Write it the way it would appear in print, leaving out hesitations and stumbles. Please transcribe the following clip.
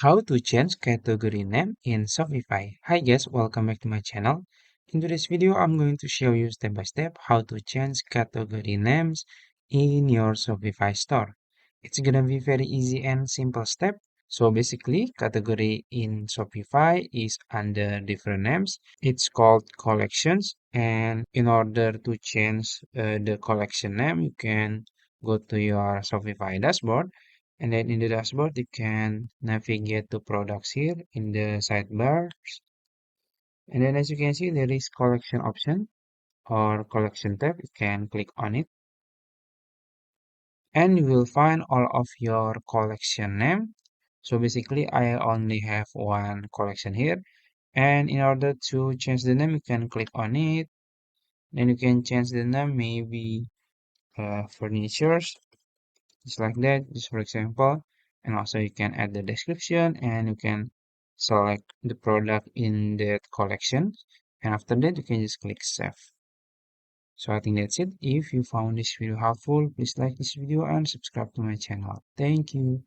How to change category name in Shopify. Hi guys, welcome back to my channel. In today's video, I'm going to show you step by step how to change category names in your Shopify store. It's gonna be very easy and simple step. So basically, category in Shopify is under different names. It's called collections, and in order to change the collection name, you can go to your Shopify dashboard, and then in the dashboard, you can navigate to products here in the sidebar. And then as you can see, there is collection option or collection tab. You can click on it and you will find all of your collection name. So basically, I only have one collection here. And in order to change the name, you can click on it. Then you can change the name, maybe furnitures, just like that, just for example. And also you can add the description and you can select the product in that collection. And after that, you can just click save. So I think that's it. If you found this video helpful, please like this video and subscribe to my channel. Thank you.